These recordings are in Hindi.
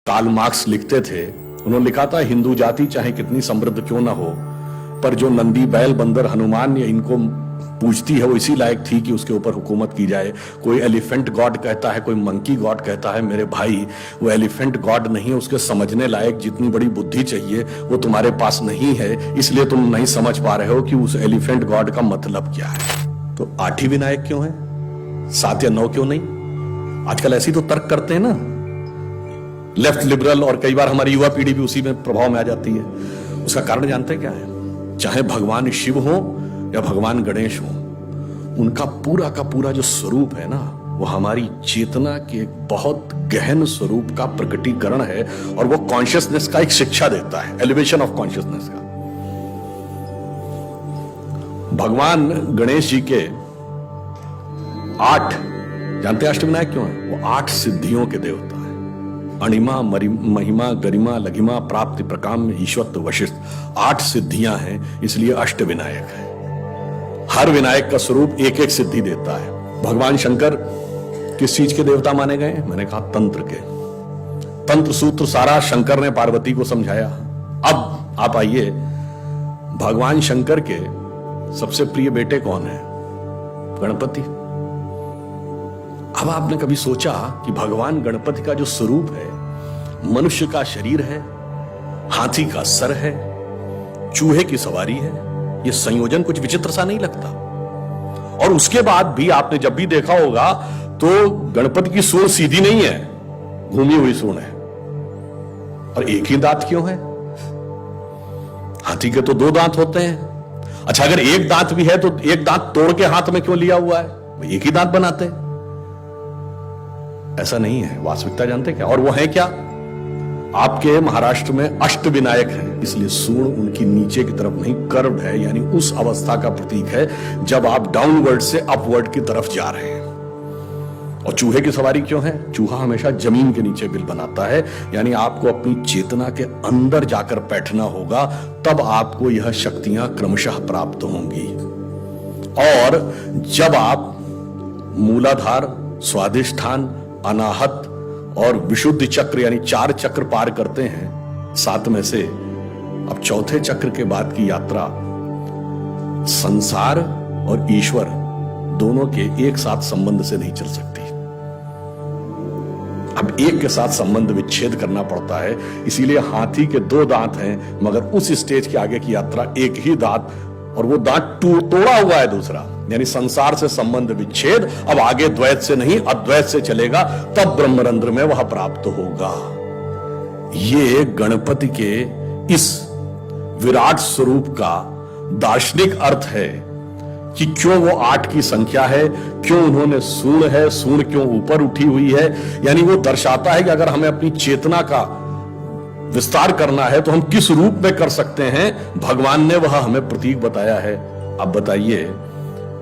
कार्ल मार्क्स लिखते थे, उन्होंने लिखा था हिंदू जाति चाहे कितनी समृद्ध क्यों ना हो, पर जो नंदी बैल बंदर हनुमान या इनको पूजती है वो इसी लायक थी कि उसके ऊपर हुकूमत की जाए। कोई एलिफेंट गॉड कहता है, कोई मंकी गॉड कहता है, मेरे भाई वो एलिफेंट गॉड नहीं है, उसके समझने लायक जितनी बड़ी बुद्धि चाहिए वो तुम्हारे पास नहीं है, इसलिए तुम नहीं समझ पा रहे हो कि उस एलिफेंट गॉड का मतलब क्या है। तो 8 ही विनायक क्यों है, 7 या 9 क्यों नहीं? आजकल ऐसी तो तर्क करते हैं ना लेफ्ट लिबरल, और कई बार हमारी युवा पीढ़ी भी उसी में प्रभाव में आ जाती है। उसका कारण जानते हैं क्या है? चाहे भगवान शिव हो या भगवान गणेश हो, उनका पूरा का पूरा जो स्वरूप है ना, वो हमारी चेतना के एक बहुत गहन स्वरूप का प्रकटीकरण है, और वो कॉन्शियसनेस का एक शिक्षा देता है, एलिवेशन ऑफ कॉन्शियसनेस का। भगवान गणेश जी के 8, जानते हैं अष्टविनायक क्यों है? वो 8 सिद्धियों के देवता है। अणिमा, महिमा, गरिमा, लघिमा, प्राप्ति, प्रकाम्य, ईश्वरत्व, वशिष्ठ, 8 सिद्धियां हैं, इसलिए अष्टविनायक है। हर विनायक का स्वरूप एक एक सिद्धि देता है। भगवान शंकर किस चीज के देवता माने गए? मैंने कहा तंत्र के। तंत्र सूत्र सारा शंकर ने पार्वती को समझाया। अब आप आइए, भगवान शंकर के सबसे प्रिय बेटे कौन है? गणपति। अब आपने कभी सोचा कि भगवान गणपति का जो स्वरूप है, मनुष्य का शरीर है, हाथी का सर है, चूहे की सवारी है, ये संयोजन कुछ विचित्र सा नहीं लगता? और उसके बाद भी आपने जब भी देखा होगा तो गणपति की सूंड सीधी नहीं है, घूमी हुई सूंड है। और एक ही दांत क्यों है? हाथी के तो 2 दांत होते हैं। अच्छा, अगर एक दांत भी है तो एक दांत तोड़ के हाथ में क्यों लिया हुआ है? वो एक ही दांत बनाते हैं। ऐसा नहीं है, वास्तविकता जानते क्या? और वो है क्या? आपके महाराष्ट्र में अष्टविनायक हैं, इसलिए सूंड उनकी नीचे की तरफ नहीं, कर्व्ड है, यानी उस अवस्था का प्रतीक है जब आप डाउनवर्ड से अपवर्ड की तरफ जा रहे हैं। और चूहे की सवारी क्यों है? चूहा हमेशा जमीन के नीचे बिल बनाता है, यानी आपको अपनी चेतना के अंदर जाकर बैठना होगा, तब आपको यह शक्तियां क्रमशः प्राप्त होंगी। और जब आप मूलाधार, स्वाधिष्ठान, अनाहत और विशुद्ध चक्र यानी 4 चक्र पार करते हैं 7 में से, अब चौथे चक्र के बाद की यात्रा संसार और ईश्वर दोनों के एक साथ संबंध से नहीं चल सकती। अब एक के साथ संबंध विच्छेद करना पड़ता है, इसीलिए हाथी के 2 दांत हैं, मगर उस स्टेज के आगे की यात्रा एक ही दांत, और वो दांत तोड़ा हुआ है दूसरा, यानी संसार से संबंध विच्छेद। अब आगे द्वैत से नहीं अद्वैत से चलेगा, तब ब्रह्मरंध्र में वह प्राप्त होगा। ये गणपति के इस विराट स्वरूप का दार्शनिक अर्थ है कि क्यों वो 8 की संख्या है, क्यों उन्होंने सूंड है, सूंड क्यों ऊपर उठी हुई है। यानी वो दर्शाता है कि अगर हमें अपनी चेतना का विस्तार करना है तो हम किस रूप में कर सकते हैं। भगवान ने वह हमें प्रतीक बताया है। अब बताइए,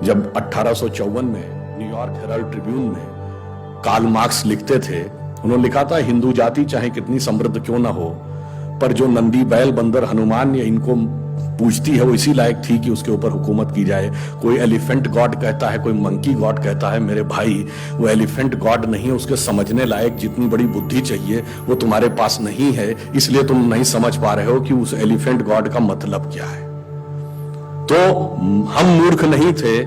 जब 1854 में न्यूयॉर्क हेराल्ड ट्रिब्यून में कार्ल मार्क्स लिखते थे, उन्होंने लिखा था हिंदू जाति चाहे कितनी समृद्ध क्यों ना हो, पर जो नंदी बैल बंदर हनुमान या इनको पूजती है वो इसी लायक थी कि उसके ऊपर हुकूमत की जाए। कोई एलिफेंट गॉड कहता है, कोई मंकी गॉड कहता है, मेरे भाई वो एलिफेंट गॉड नहीं है, उसके समझने लायक जितनी बड़ी बुद्धि चाहिए वो तुम्हारे पास नहीं है, इसलिए तुम नहीं समझ पा रहे हो कि उस एलिफेंट गॉड का मतलब क्या है। तो हम मूर्ख नहीं थे।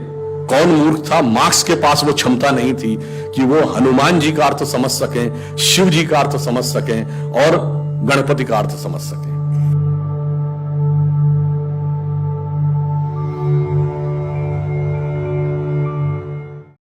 कौन मूर्ख था? मार्क्स के पास वो क्षमता नहीं थी कि वो हनुमान जी का अर्थ समझ सकें, शिव जी का अर्थ समझ सकें और गणपति का अर्थ समझ सकें।